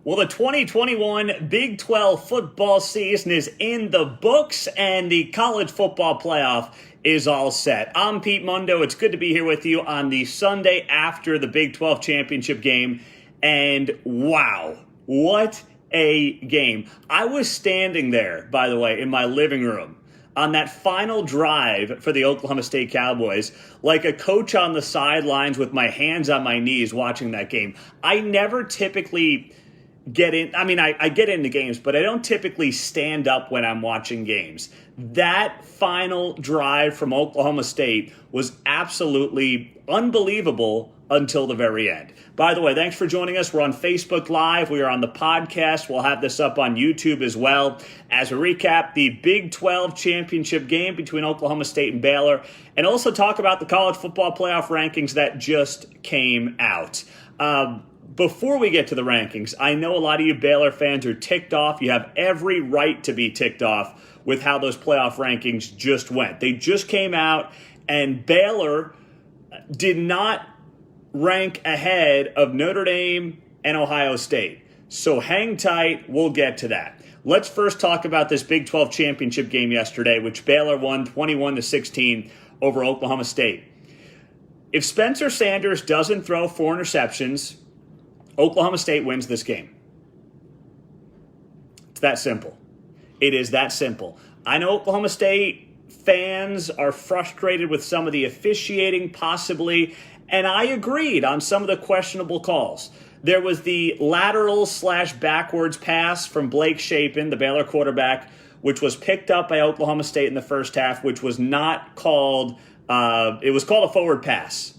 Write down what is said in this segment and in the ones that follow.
Well, the 2021 Big 12 football season is in the books, and the college football playoff is all set. I'm Pete Mundo. It's good to be here with you on the Sunday after the Big 12 championship game. And wow, what a game. I was standing there, by the way, in my living room on that final drive for the Oklahoma State Cowboys, like a coach on the sidelines with my hands on my knees watching that game. I never typically get in. I mean, I get into games, but I don't typically stand up when I'm watching games. That final drive from Oklahoma State was absolutely unbelievable until the very end. By the way, thanks for joining us. We're on Facebook Live. We are on the podcast. We'll have this up on YouTube as well as we recap the Big 12 championship game between Oklahoma State and Baylor, and also talk about the college football playoff rankings that just came out. Before we get to the rankings, I know a lot of you Baylor fans are ticked off. You have every right to be ticked off with how those playoff rankings just went. They just came out, and Baylor did not rank ahead of Notre Dame and Ohio State. So hang tight. We'll get to that. Let's first talk about this Big 12 championship game yesterday, which Baylor won 21-16 over Oklahoma State. If Spencer Sanders doesn't throw 4 interceptions, Oklahoma State wins this game. It's that simple. It is that simple. I know Oklahoma State fans are frustrated with some of the officiating, possibly, and I agreed on some of the questionable calls. There was the lateral/backwards pass from Blake Shapen, the Baylor quarterback, which was picked up by Oklahoma State in the first half, which was not called, it was called a forward pass.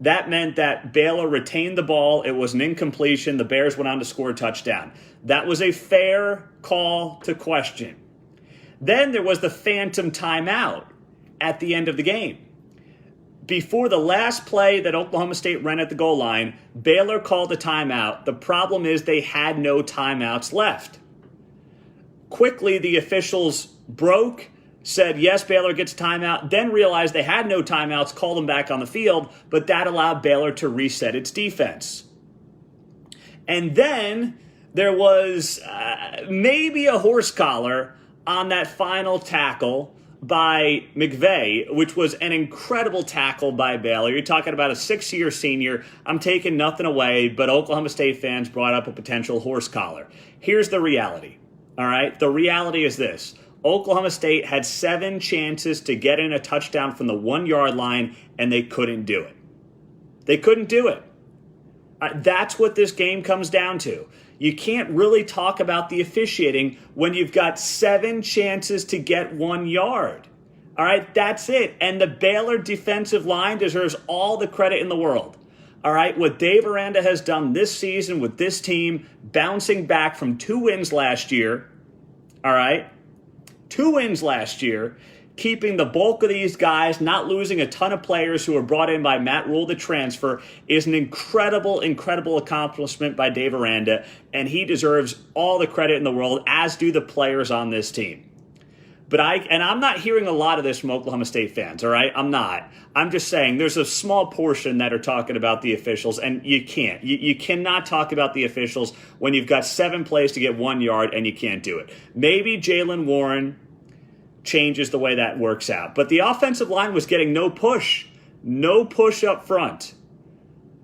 That meant that Baylor retained the ball. It was an incompletion. The Bears went on to score a touchdown. That was a fair call to question. Then there was the phantom timeout at the end of the game. Before the last play that Oklahoma State ran at the goal line, Baylor called a timeout. The problem is they had no timeouts left. Quickly, the officials broke, said, yes, Baylor gets a timeout, then realized they had no timeouts, called them back on the field, but that allowed Baylor to reset its defense. And then there was maybe a horse collar on that final tackle by McVay, which was an incredible tackle by Baylor. You're talking about a 6-year senior. I'm taking nothing away, but Oklahoma State fans brought up a potential horse collar. Here's the reality, all right? The reality is this. Oklahoma State had 7 chances to get in a touchdown from the 1-yard line, and they couldn't do it. They couldn't do it. That's what this game comes down to. You can't really talk about the officiating when you've got 7 chances to get 1 yard. All right, that's it. And the Baylor defensive line deserves all the credit in the world. All right, what Dave Aranda has done this season with this team, bouncing back from 2 wins last year, all right, 2 wins last year, keeping the bulk of these guys, not losing a ton of players who were brought in by Matt Rule, the transfer, is an incredible, incredible accomplishment by Dave Aranda, and he deserves all the credit in the world, as do the players on this team. But I'm not hearing a lot of this from Oklahoma State fans, all right? I'm not. I'm just saying there's a small portion that are talking about the officials, and you can't. You cannot talk about the officials when you've got 7 plays to get 1 yard and you can't do it. Maybe Jaylen Warren changes the way that works out. But the offensive line was getting no push up front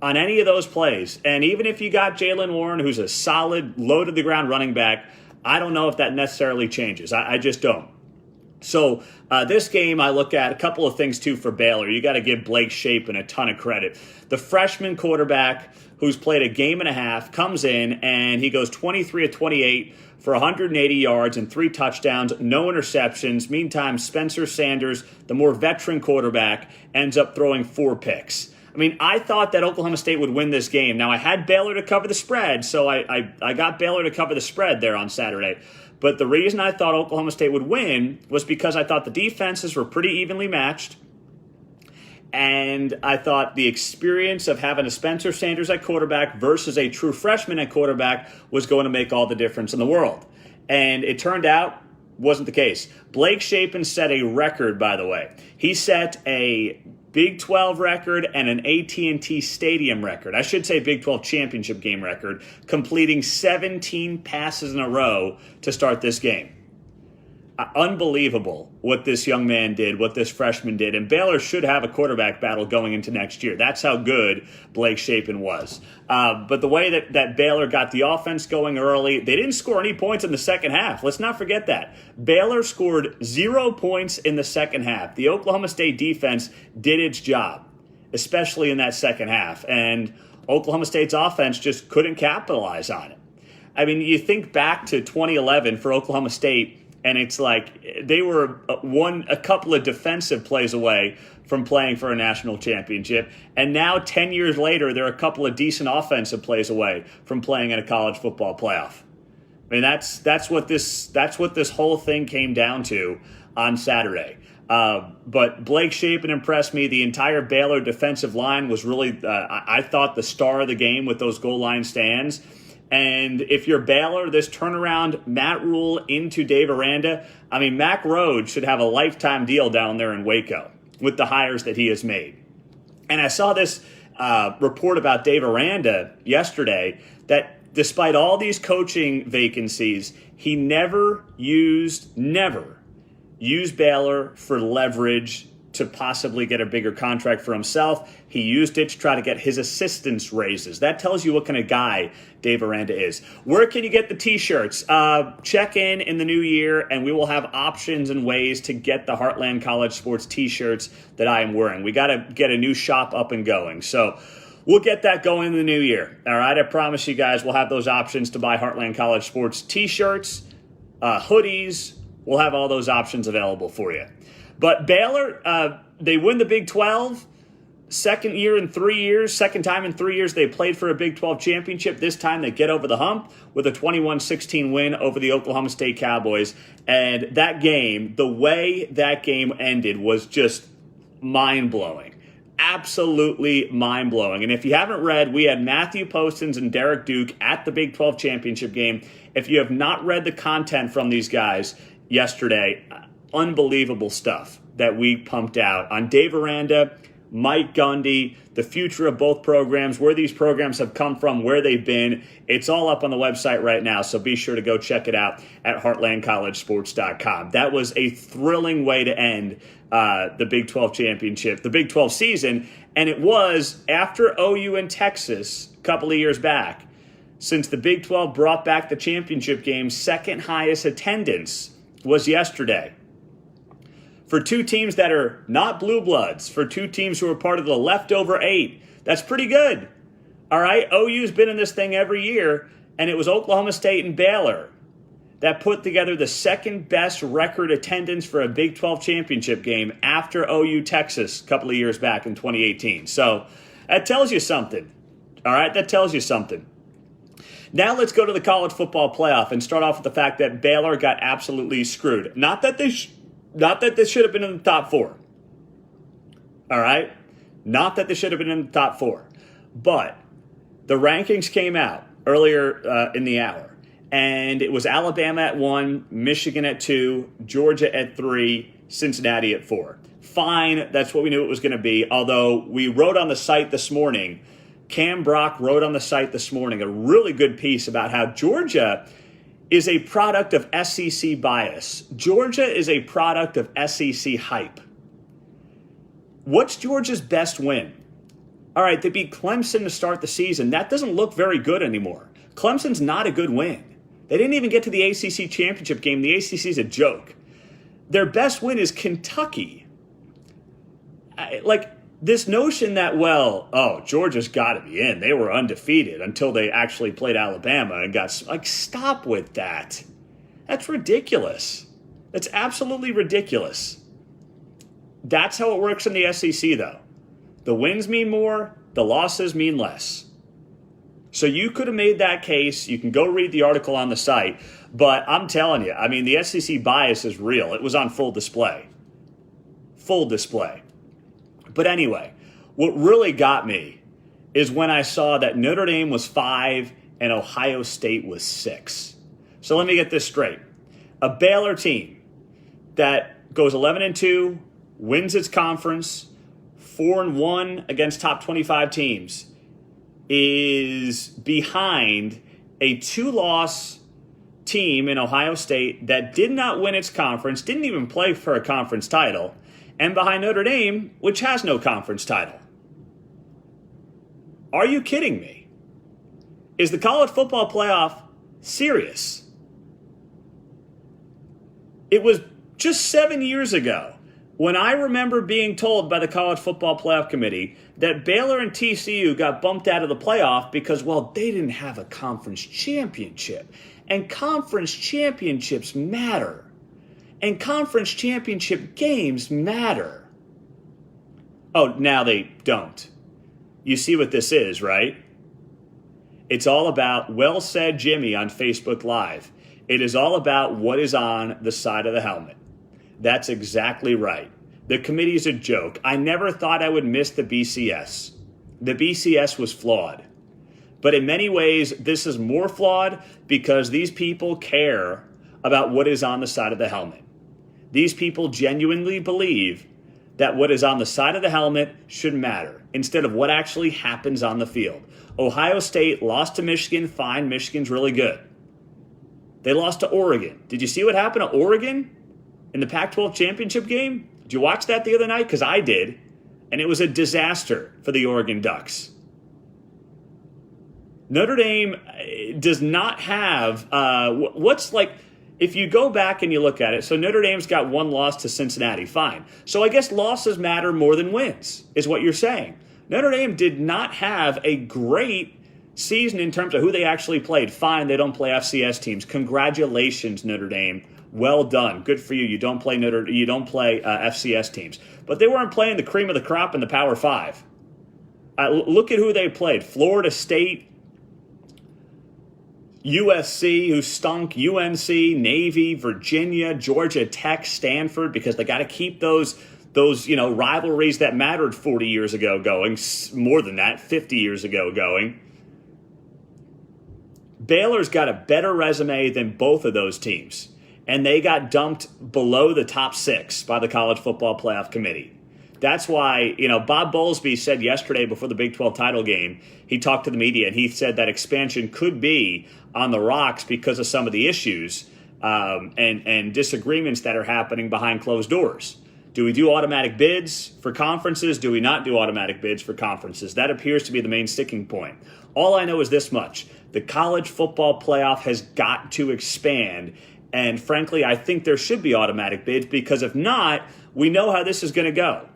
on any of those plays. And even if you got Jaylen Warren, who's a solid, low-to-the-ground running back, I don't know if that necessarily changes. I just don't. So this game, I look at a couple of things, too, for Baylor. You got to give Blake Shapen a ton of credit. The freshman quarterback who's played a game and a half comes in, and he goes 23 of 28 for 180 yards and 3 touchdowns, no interceptions. Meantime, Spencer Sanders, the more veteran quarterback, ends up throwing 4 picks. I mean, I thought that Oklahoma State would win this game. Now, I had Baylor to cover the spread, so I got Baylor to cover the spread there on Saturday. But the reason I thought Oklahoma State would win was because I thought the defenses were pretty evenly matched. And I thought the experience of having a Spencer Sanders at quarterback versus a true freshman at quarterback was going to make all the difference in the world. And it turned out wasn't the case. Blake Shapen set a record, by the way. He set a Big 12 record and an AT&T Stadium record. I should say Big 12 championship game record, completing 17 passes in a row to start this game. Unbelievable what this young man did, what this freshman did. And Baylor should have a quarterback battle going into next year. That's how good Blake Shapen was. But the way that Baylor got the offense going early, they didn't score any points in the second half. Let's not forget that. Baylor scored 0 points in the second half. The Oklahoma State defense did its job, especially in that second half. And Oklahoma State's offense just couldn't capitalize on it. I mean, you think back to 2011 for Oklahoma State, and it's like they were a couple of defensive plays away from playing for a national championship. And now 10 years later, they're a couple of decent offensive plays away from playing in a college football playoff. I mean, that's what this whole thing came down to on Saturday. But Blake Shapen impressed me. The entire Baylor defensive line was really, I thought, the star of the game with those goal line stands. And if you're Baylor, this turnaround, Matt Rule into Dave Aranda, I mean, Mack Rhoades should have a lifetime deal down there in Waco with the hires that he has made. And I saw this report about Dave Aranda yesterday that despite all these coaching vacancies, he never used Baylor for leverage to possibly get a bigger contract for himself. He used it to try to get his assistants raises. That tells you what kind of guy Dave Aranda is. Where can you get the T-shirts? Check in the new year, and we will have options and ways to get the Heartland College Sports T-shirts that I am wearing. We got to get a new shop up and going. So we'll get that going in the new year. All right, I promise you guys we'll have those options to buy Heartland College Sports T-shirts, hoodies. We'll have all those options available for you. But Baylor, they win the Big 12. Second time in 3 years they played for a Big 12 championship. This time they get over the hump with a 21-16 win over the Oklahoma State Cowboys. And that game, the way that game ended was just mind-blowing. Absolutely mind-blowing. And if you haven't read, we had Matthew Postins and Derek Duke at the Big 12 championship game. If you have not read the content from these guys yesterday, unbelievable stuff that we pumped out on Dave Aranda, Mike Gundy, the future of both programs, where these programs have come from, where they've been. It's all up on the website right now, so be sure to go check it out at heartlandcollegesports.com. That was a thrilling way to end the Big 12 championship, the Big 12 season, and it was after OU and Texas a couple of years back. Since the Big 12 brought back the championship game, second highest attendance was yesterday. For two teams that are not blue bloods, for two teams who are part of the leftover 8, that's pretty good. All right, OU's been in this thing every year, and it was Oklahoma State and Baylor that put together the second best record attendance for a Big 12 championship game after OU Texas a couple of years back in 2018. So that tells you something. All right, that tells you something. Now let's go to the college football playoff and start off with the fact that Baylor got absolutely screwed. Not that this should have been in the top 4. All right? Not that this should have been in the top 4. But the rankings came out earlier in the hour. And it was Alabama at 1, Michigan at 2, Georgia at 3, Cincinnati at 4. Fine, that's what we knew it was going to be. Although we wrote on the site this morning, Cam Brock wrote on the site this morning a really good piece about how Georgia is a product of SEC bias. Georgia is a product of SEC hype. What's Georgia's best win? All right, they beat Clemson to start the season. That doesn't look very good anymore. Clemson's not a good win. They didn't even get to the ACC championship game. The ACC is a joke. Their best win is Kentucky. This notion that, Georgia's got to be in. They were undefeated until they actually played Alabama and got, stop with that. That's ridiculous. That's absolutely ridiculous. That's how it works in the SEC, though. The wins mean more, the losses mean less. So you could have made that case. You can go read the article on the site. But I'm telling you, the SEC bias is real. It was on full display. Full display. But anyway, what really got me is when I saw that Notre Dame was 5 and Ohio State was 6. So let me get this straight. A Baylor team that goes 11-2, wins its conference, 4-1 against top 25 teams is behind a 2-loss team in Ohio State that did not win its conference, didn't even play for a conference title, and behind Notre Dame, which has no conference title. Are you kidding me? Is the college football playoff serious? It was just 7 years ago when I remember being told by the College Football Playoff Committee that Baylor and TCU got bumped out of the playoff because, well, they didn't have a conference championship. And conference championships matter. And conference championship games matter. Oh, now they don't. You see what this is, right? It's all about, well said Jimmy on Facebook Live. It is all about what is on the side of the helmet. That's exactly right. The committee's a joke. I never thought I would miss the BCS. The BCS was flawed. But in many ways, this is more flawed because these people care about what is on the side of the helmet. These people genuinely believe that what is on the side of the helmet should matter instead of what actually happens on the field. Ohio State lost to Michigan. Fine, Michigan's really good. They lost to Oregon. Did you see what happened to Oregon in the Pac-12 championship game? Did you watch that the other night? Because I did. And it was a disaster for the Oregon Ducks. Notre Dame does not have if you go back and you look at it, so Notre Dame's got one loss to Cincinnati, fine. So I guess losses matter more than wins, is what you're saying. Notre Dame did not have a great season in terms of who they actually played. Fine, they don't play FCS teams. Congratulations, Notre Dame. Well done. Good for you. You don't play FCS teams. But they weren't playing the cream of the crop in the Power Five. Look at who they played. Florida State, USC, who stunk, UNC, Navy, Virginia, Georgia Tech, Stanford, because they got to keep those rivalries that mattered 40 years ago going, more than that, 50 years ago going. Baylor's got a better resume than both of those teams, and they got dumped below the top 6 by the College Football Playoff Committee. That's why, Bob Bowlesby said yesterday before the Big 12 title game, he talked to the media and he said that expansion could be on the rocks because of some of the issues and disagreements that are happening behind closed doors. Do we do automatic bids for conferences? Do we not do automatic bids for conferences? That appears to be the main sticking point. All I know is this much. The college football playoff has got to expand. And frankly, I think there should be automatic bids because if not, we know how this is going to go.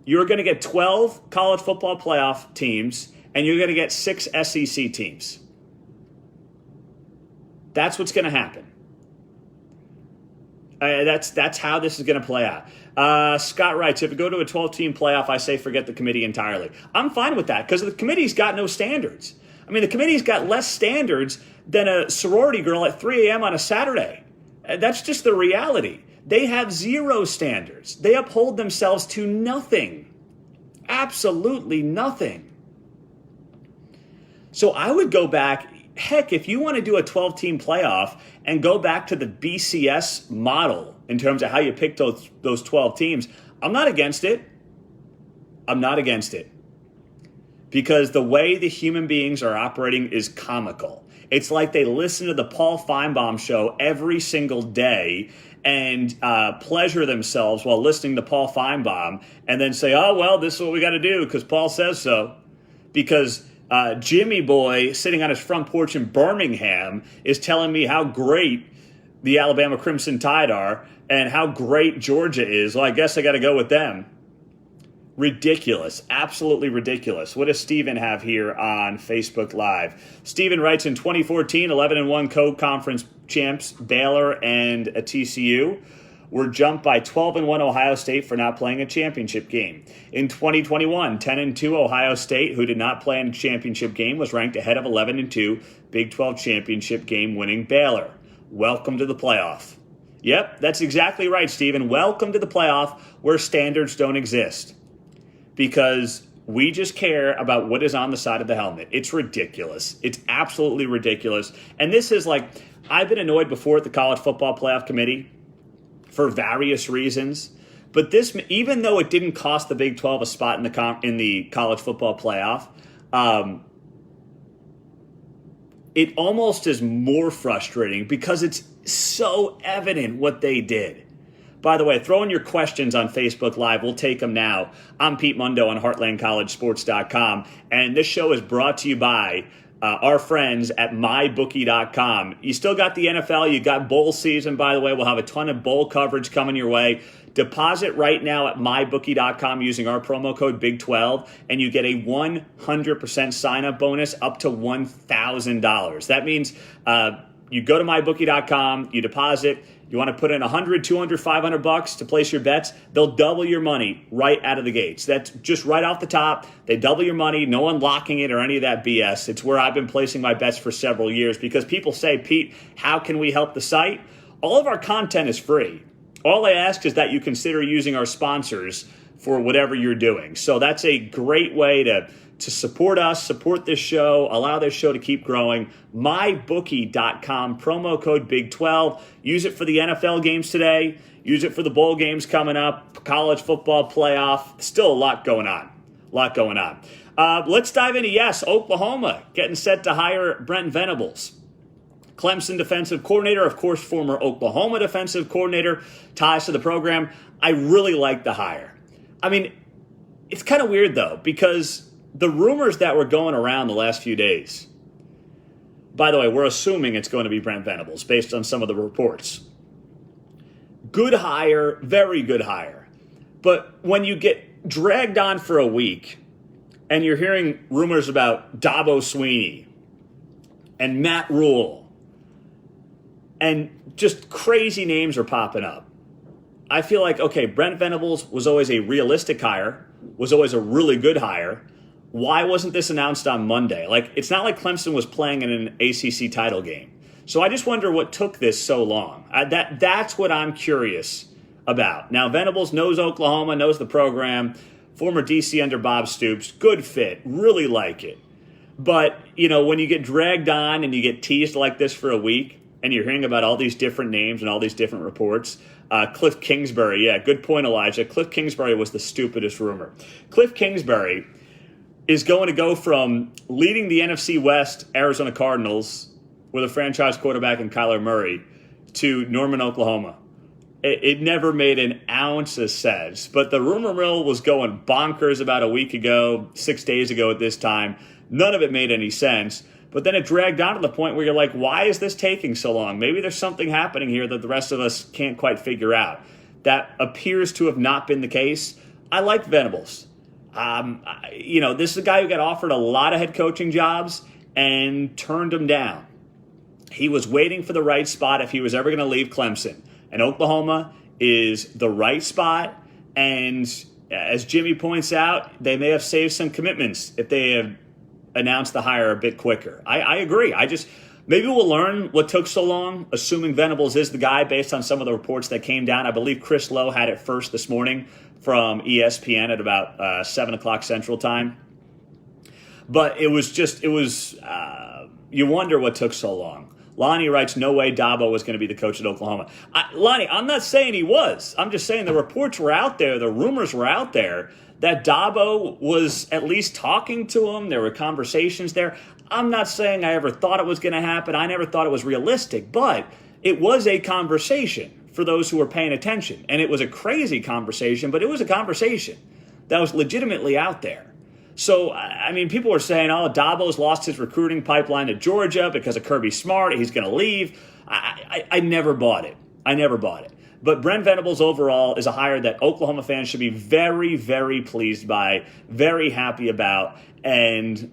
You're going to get 12 college football playoff teams, and you're going to get 6 SEC teams. That's what's going to happen. That's how this is going to play out. Scott writes, if we go to a 12-team playoff, I say forget the committee entirely. I'm fine with that because the committee's got no standards. I mean, the committee's got less standards than a sorority girl at 3 a.m. on a Saturday. That's just the reality. They have zero standards. They uphold themselves to nothing. Absolutely nothing. So I would go back. Heck, if you want to do a 12-team playoff and go back to the BCS model in terms of how you pick those 12 teams, I'm not against it. I'm not against it. Because the way the human beings are operating is comical. It's like they listen to the Paul Feinbaum show every single day and pleasure themselves while listening to Paul Feinbaum and then say, oh, well, this is what we got to do because Paul says so. Because Jimmy Boy sitting on his front porch in Birmingham is telling me how great the Alabama Crimson Tide are and how great Georgia is. Well, I guess I got to go with them. Ridiculous. Absolutely ridiculous. What does Steven have here on Facebook Live? Steven writes, in 2014, 11-1 co-conference champs Baylor and a TCU were jumped by 12-1 Ohio State for not playing a championship game. In 2021, 10-2 Ohio State, who did not play in a championship game, was ranked ahead of 11-2 Big 12 championship game winning Baylor. Welcome to the playoff. Yep, that's exactly right, Steven. Welcome to the playoff where standards don't exist. Because we just care about what is on the side of the helmet. It's ridiculous. It's absolutely ridiculous. And this is like, I've been annoyed before at the College Football Playoff Committee for various reasons. But this, even though it didn't cost the Big 12 a spot in the college football playoff, it almost is more frustrating because it's so evident what they did. By the way, throw in your questions on Facebook Live. We'll take them now. I'm Pete Mundo on HeartlandCollegeSports.com, and this show is brought to you by our friends at MyBookie.com. You still got the NFL. You got bowl season, by the way. We'll have a ton of bowl coverage coming your way. Deposit right now at MyBookie.com using our promo code Big12, and you get a 100% sign-up bonus up to $1,000. That means you go to MyBookie.com, you deposit. You want to put in $100, $200, $500 to place your bets, they'll double your money right out of the gates. That's just right off the top. They double your money, no unlocking it or any of that BS. It's where I've been placing my bets for several years because people say, Pete, how can we help the site? All of our content is free. All I ask is that you consider using our sponsors for whatever you're doing. So that's a great way to support us, support this show, allow this show to keep growing. MyBookie.com, promo code Big12. Use it for the NFL games today. Use it for the bowl games coming up, college football playoff. Still a lot going on. Let's dive into, yes, Oklahoma getting set to hire Brent Venables. Clemson defensive coordinator, of course, former Oklahoma defensive coordinator, ties to the program. I really like the hire. I mean, it's kind of weird, though, because the rumors that were going around the last few days, by the way, we're assuming it's going to be Brent Venables based on some of the reports. Good hire, very good hire. But when you get dragged on for a week and you're hearing rumors about Dabo Swinney and Matt Rule and just crazy names are popping up, I feel like, okay, Brent Venables was always a realistic hire, was always a really good hire. Why wasn't this announced on Monday? Like, it's not like Clemson was playing in an ACC title game. So I just wonder what took this so long. That's what I'm curious about. Now, Venables knows Oklahoma, knows the program, former DC under Bob Stoops, good fit, really like it. But, you know, when you get dragged on and you get teased like this for a week and you're hearing about all these different names and all these different reports, Cliff Kingsbury, yeah, good point, Elijah. Cliff Kingsbury was the stupidest rumor. Cliff Kingsbury is going to go from leading the NFC West Arizona Cardinals with a franchise quarterback in Kyler Murray to Norman, Oklahoma. It never made an ounce of sense. But the rumor mill was going bonkers about a week ago, 6 days ago at this time. None of it made any sense. But then it dragged on to the point where you're like, why is this taking so long? Maybe there's something happening here that the rest of us can't quite figure out. That appears to have not been the case. I like Venables. You know, this is a guy who got offered a lot of head coaching jobs and turned them down. He was waiting for the right spot if he was ever going to leave Clemson. And Oklahoma is the right spot. And as Jimmy points out, they may have saved some commitments if they have announced the hire a bit quicker. I agree. Maybe we'll learn what took so long, assuming Venables is the guy based on some of the reports that came down. I believe Chris Lowe had it first this morning from ESPN at about 7 o'clock Central Time. But you wonder what took so long. Lonnie writes, no way Dabo was going to be the coach at Oklahoma. Lonnie, I'm not saying he was. I'm just saying the reports were out there, the rumors were out there that Dabo was at least talking to him. There were conversations there. I'm not saying I ever thought it was going to happen. I never thought it was realistic, but it was a conversation for those who were paying attention. And it was a crazy conversation, but it was a conversation that was legitimately out there. So, I mean, people were saying, oh, Dabo's lost his recruiting pipeline to Georgia because of Kirby Smart. He's going to leave. I never bought it. But Brent Venables overall is a hire that Oklahoma fans should be very, very pleased by, very happy about. And,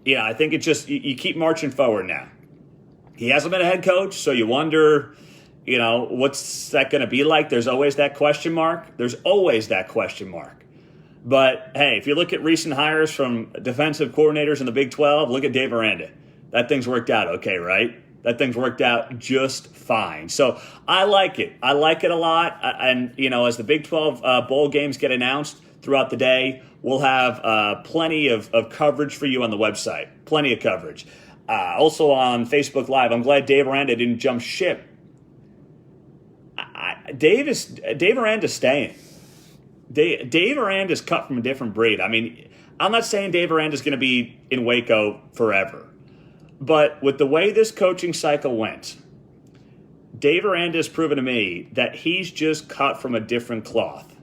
yeah, I think it's just you keep marching forward now. He hasn't been a head coach, so you wonder, you know, what's that going to be like? There's always that question mark. But, hey, if you look at recent hires from defensive coordinators in the Big 12, look at Dave Aranda. That thing's worked out okay, right? That thing's worked out just fine. So I like it. I like it a lot. And, you know, as the Big 12 bowl games get announced throughout the day, we'll have plenty of coverage for you on the website. Plenty of coverage. Also on Facebook Live, I'm glad Dave Aranda didn't jump ship. Dave Aranda's staying. Dave Aranda's cut from a different breed. I mean, I'm not saying Dave Aranda's going to be in Waco forever. But with the way this coaching cycle went, Dave Aranda has proven to me that he's just cut from a different cloth.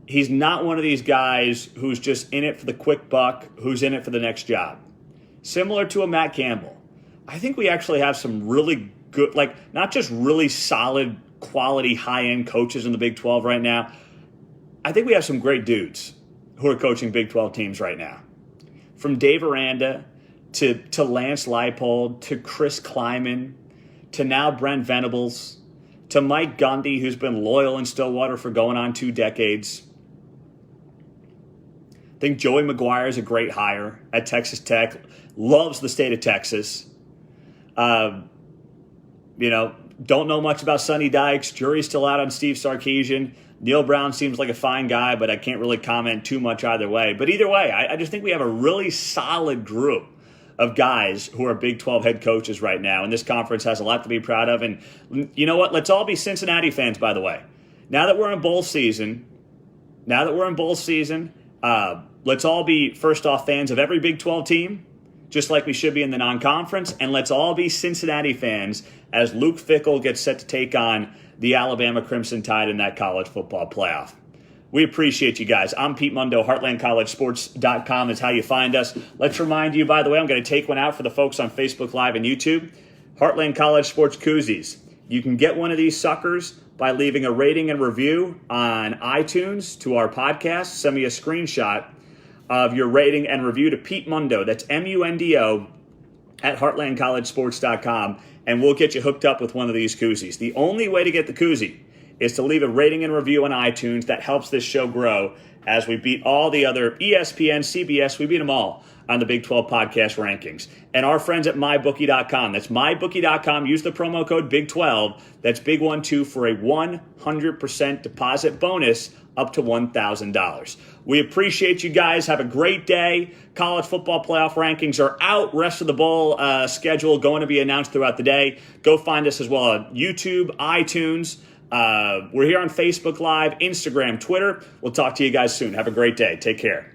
He's not one of these guys who's just in it for the quick buck, who's in it for the next job. Similar to a Matt Campbell. I think we actually have some really good, like, not just really solid, quality, high-end coaches in the Big 12 right now. I think we have some great dudes who are coaching Big 12 teams right now. From Dave Aranda to Lance Leipold to Chris Kleiman to now Brent Venables to Mike Gundy, who's been loyal in Stillwater for going on 2 decades. I think Joey McGuire is a great hire at Texas Tech. Loves the state of Texas. Don't know much about Sonny Dykes. Jury's still out on Steve Sarkisian. Neil Brown seems like a fine guy, but I can't really comment too much either way. But either way, I just think we have a really solid group of guys who are Big 12 head coaches right now. And this conference has a lot to be proud of. And you know what? Let's all be Cincinnati fans, by the way. Now that we're in bowl season, let's all be, first off, fans of every Big 12 team, just like we should be in the non-conference. And let's all be Cincinnati fans as Luke Fickell gets set to take on the Alabama Crimson Tide in that college football playoff. We appreciate you guys. I'm Pete Mundo. HeartlandCollegeSports.com is how you find us. Let's remind you, by the way, I'm going to take one out for the folks on Facebook Live and YouTube. Heartland College Sports Koozies. You can get one of these suckers by leaving a rating and review on iTunes to our podcast. Send me a screenshot of your rating and review to Pete Mundo. That's MUNDO at HeartlandCollegeSports.com. And we'll get you hooked up with one of these koozies. The only way to get the koozie is to leave a rating and review on iTunes. That helps this show grow as we beat all the other ESPN, CBS, we beat them all on the Big 12 podcast rankings. And our friends at MyBookie.com. That's MyBookie.com. Use the promo code BIG12. That's BIG12 for a 100% deposit bonus up to $1,000. We appreciate you guys. Have a great day. College football playoff rankings are out. Rest of the bowl schedule going to be announced throughout the day. Go find us as well on YouTube, iTunes. We're here on Facebook Live, Instagram, Twitter. We'll talk to you guys soon. Have a great day. Take care.